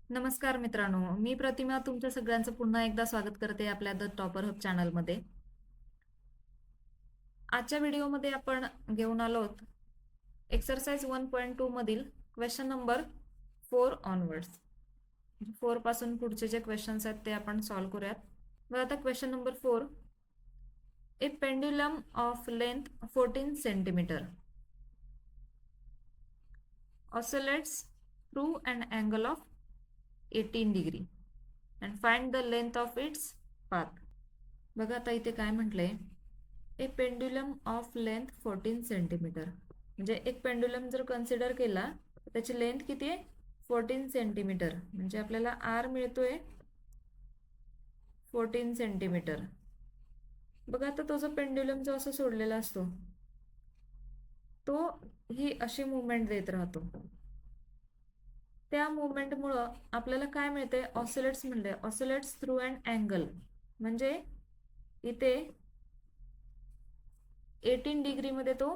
नमस्कार मित्रांनो, मी प्रतिमा तुमच्या सगळ्यांचं पुन्हा एकदा स्वागत करते आपल्या द टॉपर हब चॅनलमध्ये. आजच्या व्हिडिओमध्ये आपण घेऊन आलो आहोत एक्सरसाइज 1.2 मधील क्वेश्चन नंबर 4 ऑनवर्ड्स. 4 पासून पुढचे जे क्वेश्चन्स आहेत ते आपण सॉल्व्ह करूयात. बघा आता question number 4. A pendulum of length 14 centimetre oscillates through an angle of 18 degree and find the length of its path. बघा आता इथे काय म्हटलंय, ए पेंड्युलम ऑफ लेंथ 14 सेंटीमीटर. म्हणजे एक पेंड्युलम जर कन्सिडर केला तर त्याची लेंथ किती आहे? 14 सेंटीमीटर. म्हणजे आपल्याला आर मिळतोय 14 सेंटीमीटर. बघा आता तो जो पेंड्युलम जो असं सोडलेला असतो तो ही अशी मुवमेंट देत राहतो. त्या मुवमेंटमुळं आपल्याला काय मिळते? ऑसिलेट्स म्हणले, ऑसिलेट्स थ्रू अँड अँगल. म्हणजे इथे 18 डिग्रीमध्ये तो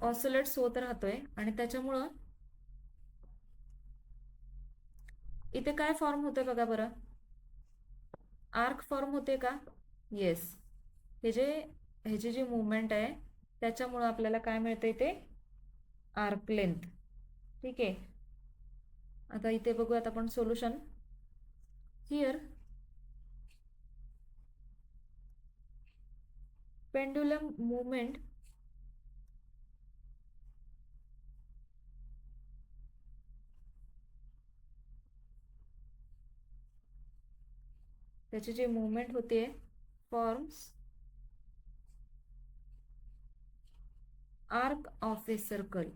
ऑसिलेट्स होत राहतोय आणि त्याच्यामुळं इथे काय फॉर्म होतोय बघा बरं, आर्क फॉर्म होते का? येस. ह्याची जी मुवमेंट आहे त्याच्यामुळं आपल्याला काय मिळते? इथे आर्क लेंथ. ठीक आहे. आता इथे बघूयात आपण सोल्युशन. हिअर पेंड्युलम मुवमेंट त्याची जी मुवमेंट होते forms arc of a circle.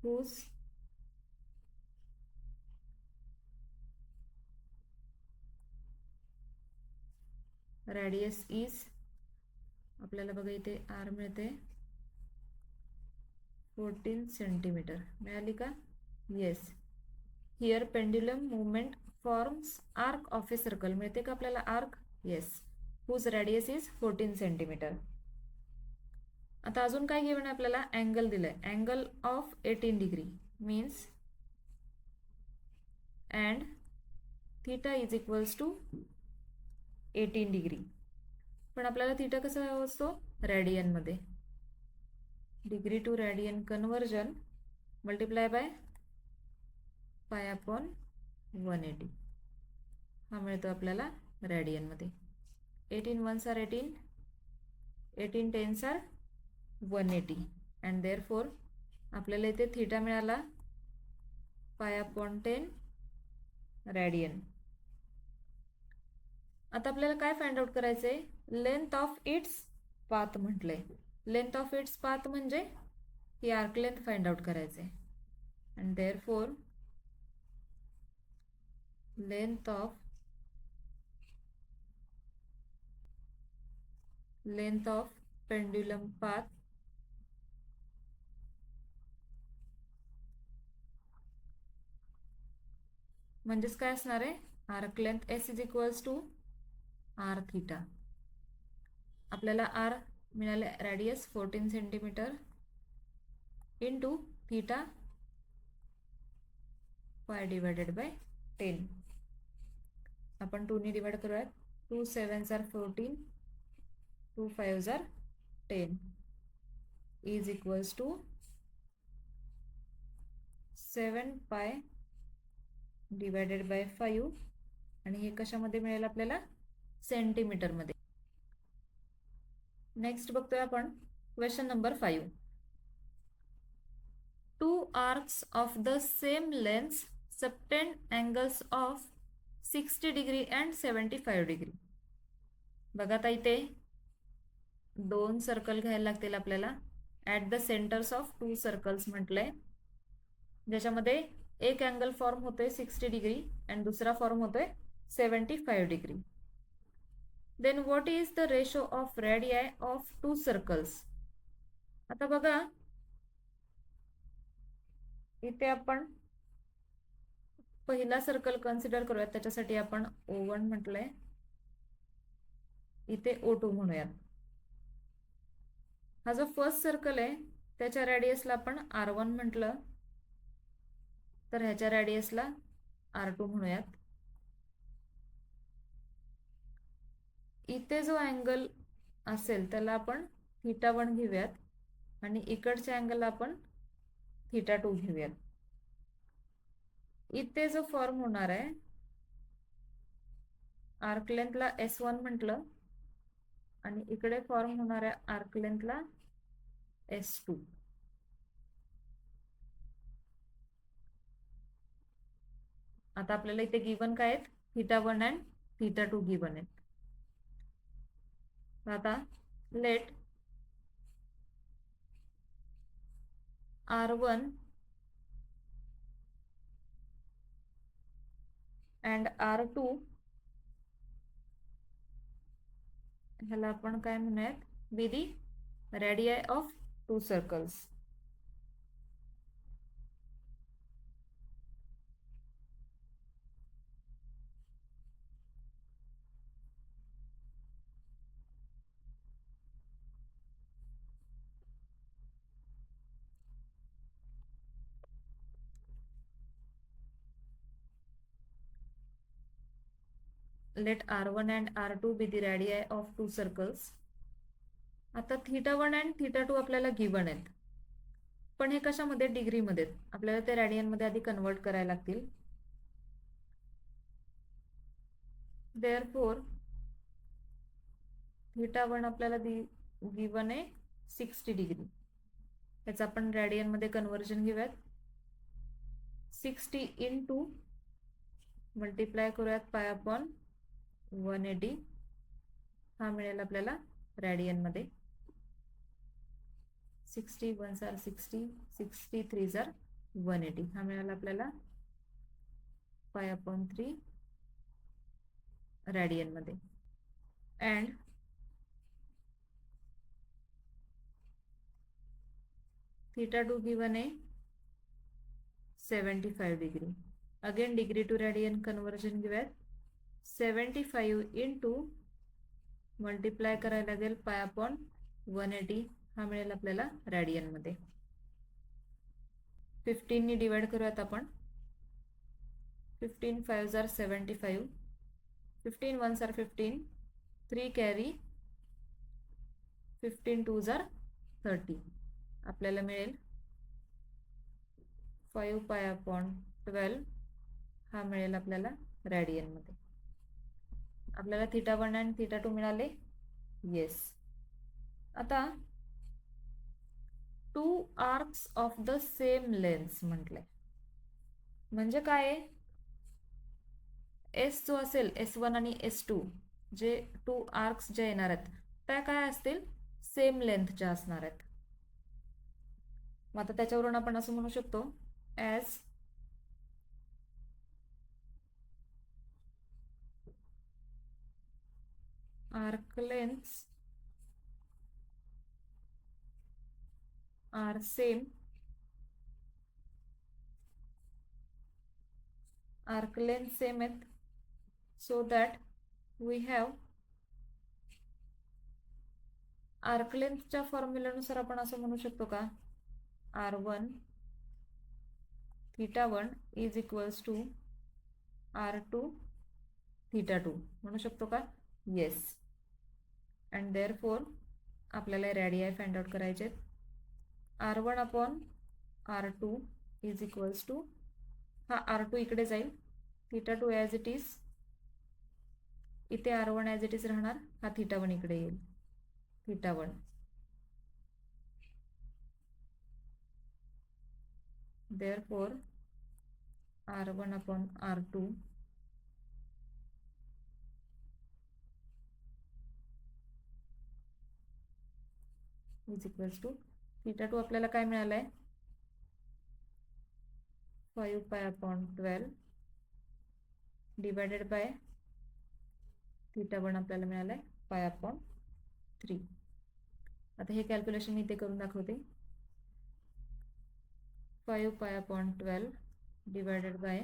whose radius is, आपल्याला बघा इथे आर मिळते 14 सेंटीमीटर. मिळाली का? Yes. Here pendulum movement forms arc of a circle. मिळते का आपल्याला arc? Yes. Whose radius is 14 centimetre. आता अजून काय गिवन आहे आपल्याला? अँगल दिलाय, angle of 18 degree means and theta is equals to 18 degree. पण आपल्याला थीटा कसा हवा असतो? रॅडियनमध्ये. Degree to radian conversion multiply by pi upon 180 हा मिळतो आपल्याला रॅडियनमध्ये. 18 ones are 18, 18 tens R 180 and there four आपल्याला इथे थीटा मिळाला पाय अपॉन 10 रॅडियन. आता आपल्याला काय फाइंड आउट करायचंय? लेंथ ऑफ इट्स पाथ म्हटलंय. लेंथ ऑफ इट्स पाथ म्हणजे ही आर्क लेंथ फाइंड आउट करायचे. And therefore length of pendulum path म्हणजेच काय असणार आहे? Arc length S is equals to R theta. आपल्याला आर मिळाले radius 14 centimeter into theta pi divided by 10. आपण 2 ने डिवाइड करूयात. 2 7s are 14, 2 5s are 10 is equals to 7 पाय डिवायडेड बाय 5 आणि हे कशामध्ये मिळेल आपल्याला? सेंटीमीटरमध्ये. नेक्स्ट बघतोय आपण question number 5. Two arcs of the same length subtend angles of 60 degree and 75 degree. बघा आता इथे 2 सर्कल घ्यायला लागतील आपल्याला. At the centres of 2 circles म्हटलंय, ज्याच्यामध्ये एक अँगल फॉर्म होतोय 60 डिग्री अँड दुसरा फॉर्म होतोय 75 degree. Then what is the ratio of radii of 2 circles. आता बघा इथे आपण पहिला सर्कल कन्सिडर करूयात. त्याच्यासाठी आपण O1 म्हटलंय इथे O2 म्हणूयात. हा जो फर्स्ट सर्कल आहे त्याच्या रॅडियसला आपण R1 म्हटलं, तर ह्याच्या रॅडियसला R2 म्हणूयात. इथे जो अँगल असेल त्याला आपण θ1 घेऊयात आणि इकडच्या अँगलला आपण θ2 घेऊयात. इथे जो फॉर्म होणार आहे, आर्क लेंथला S1 म्हटलं आणि इकडे फॉर्म होणार आहे आर्क लेंथला S2. आता आपल्याला इथे गिवन काय आहेत, θ1 अँड θ2 गिवन आहेत. आता लेट R1 अँड R2 ह्याला आपण काय म्हणूयात, be the radii of to circles. Let R1 and R2 be the radii of two circles. आता θ1 and θ2 आपल्याला गिवन आहेत, पण हे कशामध्ये, डिग्रीमध्ये. आपल्याला ते रॅडियनमध्ये आधी कन्वर्ट करायला लागतील. देअरफोर θ1 आपल्याला गिवन आहे 60 डिग्री. याचं आपण रॅडियनमध्ये कन्वर्जन घेऊयात. 60 इंटू मल्टिप्लाय करूयात पाय अपॉन 180. हा मिळेल आपल्याला रॅडियनमध्ये. 60 1s are 60, 60 3s are 180. हा मिळाला आपल्याला पाय अपॉन 3 रॅडियनमध्ये. अँड θ2 गिवन आहे 75 degree. Again degree to radian conversion घेऊयात. 75 इंटू मल्टिप्लाय करायला लागेल पाय अपॉन 180. हा मिळेल आपल्याला रॅडियनमध्ये. 15 नी डिवाइड करूयात आपण. 15 5s are 75, 15 1s are 15, 3 carry, 15 2s are 30. आपल्याला मिळेल 5 पाय अपॉन 12. हा मिळेल आपल्याला रॅडियनमध्ये. आपल्याला θ1 आणि θ2 मिळाले. येस. आता two arcs of the same length म्हटलंय म्हणजे काय, एस जो असेल S1 आणि S2 जे टू आर्क्स जे येणार आहेत त्या काय असतील, सेम लेंथच्या असणार आहेत. मग आता त्याच्यावरून आपण असं म्हणू शकतो, as arc lengths are same, arc length same आहेत, so that we have arc लेंथच्या फॉर्म्युल्यानुसार आपण असं म्हणू शकतो का, R1 θ1 is equals to R2 θ2 म्हणू शकतो का. येस. अँड देअरफोर आपल्याला रॅडियाई फाइंड आउट करायचे. R1 upon R2 is equals to, हा R2 इकडे जाईल, θ2 ॲज इट इज, इथे R1 ॲज इट इज राहणार, हा θ1 इकडे येईल, θ1. Therefore R1 upon R2 is equals to θ2 आपल्याला काय मिळालं आहे, 5 पाय अपॉन 12 डिवायडेड बाय θ1 आपल्याला मिळालं आहे पाय अपॉन 3. आता हे कॅल्क्युलेशन इथे करून दाखवते. 5 पाय अपॉन 12 डिवायडेड बाय,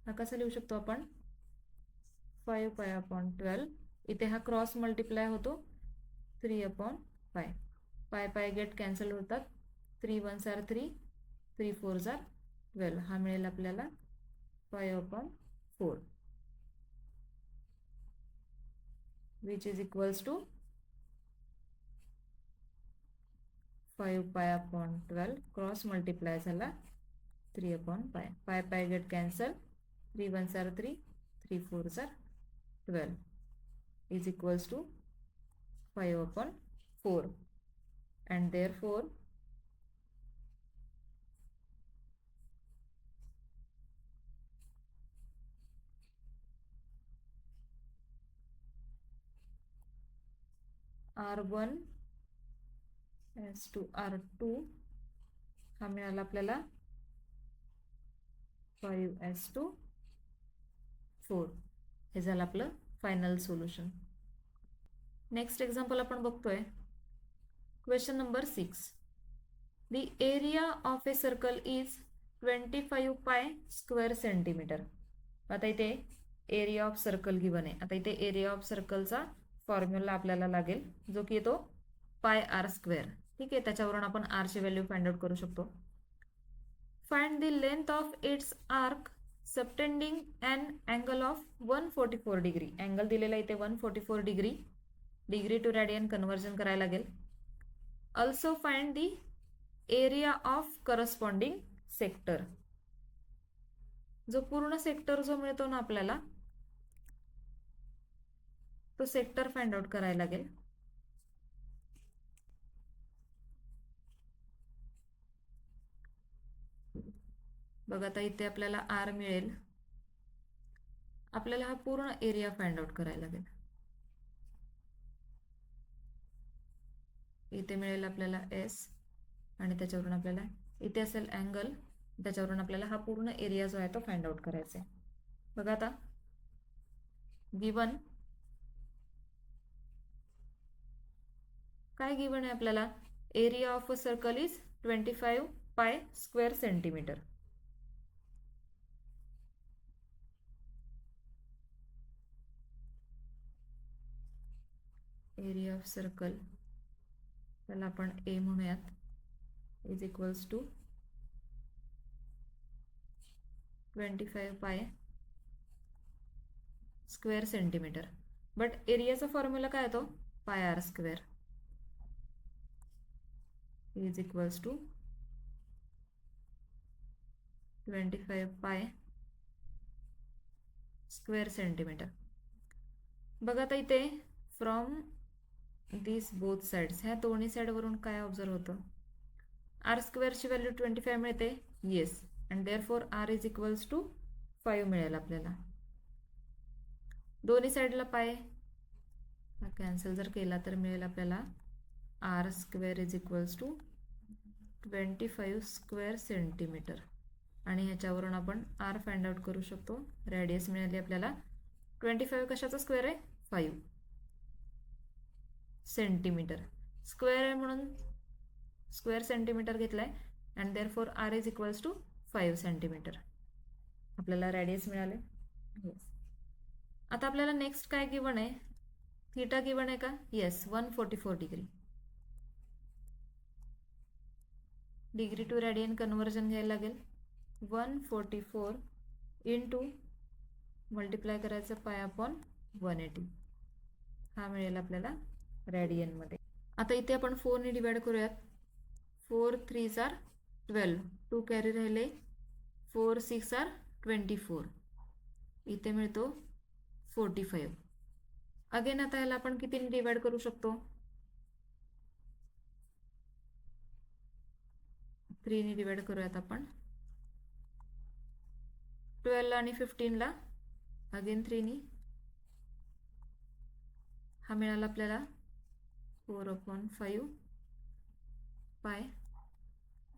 हा कसा लिहू शकतो आपण, 5π/12. इथे हा क्रॉस मल्टिप्लाय होतो 3/5. पाय पाय गेट कॅन्सल होतात. 3 1s are 3, 3 4s are 12. हा मिळेल आपल्याला 5/4, which is equals to 5π/12. Cross multiply झाला 3/5. Pi pi get cancel. 3 1s are 3, 3 4s are 12 is equals to 5/4. And therefore R1 as to R2 हा मिळाला आपल्याला 5:4. हे झालं आपलं फायनल सोल्युशन. नेक्स्ट एक्झाम्पल आपण बघतोय. Question number 6. The area of a circle is 25 pi square centimeter. आता इथे एरिया ऑफ सर्कल गिवन आहे. आता इथे एरिया ऑफ सर्कलचा फॉर्म्युला आपल्याला लागेल, जो की येतो πr². ठीक आहे, त्याच्यावरून आपण r ची व्हॅल्यू फाइंड आउट करू शकतो. Find the length of its arc subtending an angle of 144 degree. Angle दिलेला इथे 144 degree. Degree to radian conversion करायला लागेल. Also find the area of corresponding sector. जो पूर्ण सेक्टर जो मिळतो ना आपल्याला, तो सेक्टर फाइंड आउट करायला लागेल. बघा आता इथे आपल्याला आर मिळेल. आपल्याला हा पूर्ण एरिया फाइंड आउट करायला लागेल. इथे मिळेल आपल्याला एस, आणि त्याच्यावरून आपल्याला इथे असेल अँगल, त्याच्यावरून आपल्याला हा पूर्ण एरिया जो आहे तो फाइंड आउट करायचा आहे. बघा आता गिवन काय गिवन आहे आपल्याला. Area of a circle is 25 pi square centimetre. Area of circle त्याला आपण ए म्हणूयात, is equals to 25 pi square centimetre. But एरियाचा फॉर्म्युला काय येतो, πr², is equals to 25 pi square centimetre. बघा आता इथे फ्रॉम दिस बोथ साइड्स, ह्या दोन्ही साइडवरून काय ऑब्झर्व होतं, r² ची व्हॅल्यू 25 मिळते. Yes, and therefore r is equals to 5 मिळेल आपल्याला. दोन्ही साइडला पाय कॅन्सल जर केला तर मिळेल आपल्याला r² is equals to 25 square centimeter. आणि ह्याच्यावरून आपण r फाइंड आउट करू शकतो. रेडियस मिळाली आपल्याला 25. कशाचा स्क्वेअर आहे, 5 सेंटीमीटर. स्क्वेअर आहे म्हणून स्क्वेअर सेंटीमीटर घेतलाय, and therefore r is equals to 5 centimeter. आपल्याला रेडियस मिळाले. आता आपल्याला नेक्स्ट काय गिवन आहे, थीटा गिवन आहे का. Yes, 144 degree. Degree to radian conversion घ्यायला लागेल. 144 इंटू मल्टिप्लाय करायचं π/180. हा मिळेल आपल्याला रेडियनमध्ये. आता इथे आपण 4 ने डिवाइड करूयात. 4 3s are 12, 2 कॅरी राहिले. 4 6 are 24. इथे मिळतो 45. अगेन आता ह्याला आपण कितीने डिवाइड करू शकतो, 3 ने डिवाइड करूयात आपण. 12 आणि 15 ला अगेन 3 ने. हा मिळाला आपल्याला 4/5 पाय,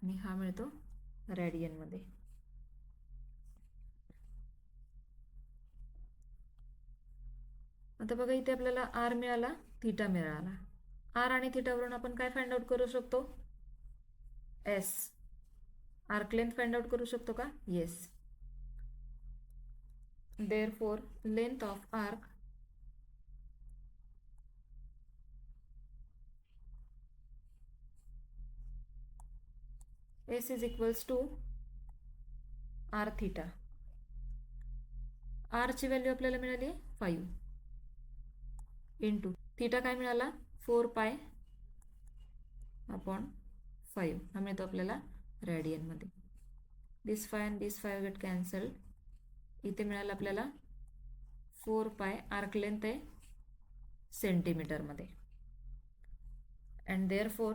आणि हा मिळतो रेडियनमध्ये. आता बघा इथे आपल्याला r मिळाला, थीटा मिळाला. r आणि थीटावरून आपण काय फाइंड आउट करू शकतो, s. Arc length find out करू शकतो का, yes. Therefore, length of arc S is equals to r theta. r ची व्हॅल्यू आपल्याला मिळाली 5 इंटू थीटा काय मिळाला 4 पाय अपॉन 5 हा मिळतो आपल्याला रेडियनमध्ये. This 5 and this 5 get cancelled. इथे मिळालं आपल्याला 4 पाय, आर्क लेंथ आहे सेंटीमीटरमध्ये. And therefore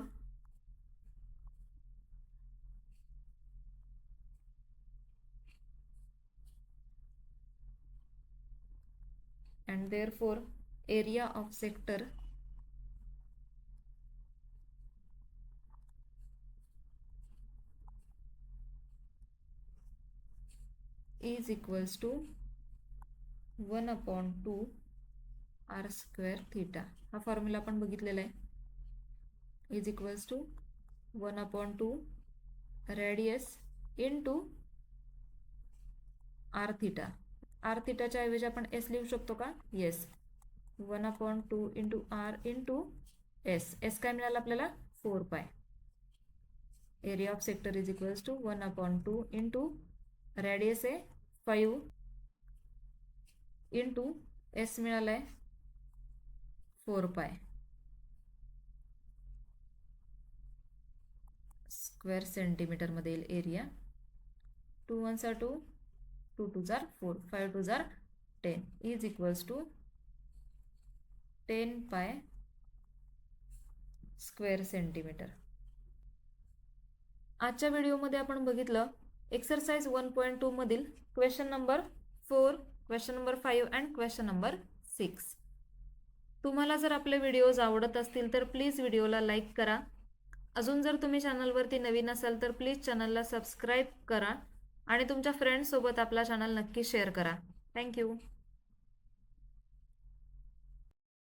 area of sector is equals to 1/2 r square theta. हा फॉर्म्युला आपण बघितलेला आहे. Is equals to 1/2 radius into R theta. R थिटाच्या ऐवजी आपण एस लिहू शकतो का? Yes. 1/2 into R into S. S काय मिळालं आपल्याला 4 pi. Area of sector is equals to 1/2 into radius आहे 5 इंटू एस मिळाला आहे 4 पाय स्क्वेअर सेंटीमीटरमध्ये येईल area. 2 1s are 2, 2 2s are 4, 5 2s are 10 is equals to 10 pi square centimetre. आजच्या व्हिडिओमध्ये आपण बघितलं एक्सरसाइज 1.2 मधील question number 4, question number 5 and question number 6. तुम्हाला जर आपले व्हिडिओज आवडत असतील तर प्लीज व्हिडिओला लाईक करा. अजून जर तुम्ही चॅनलवरती नवीन असाल तर प्लीज चॅनलला सबस्क्राईब करा आणि तुमच्या फ्रेंड्ससोबत आपला चॅनल नक्की शेअर करा. थँक्यू.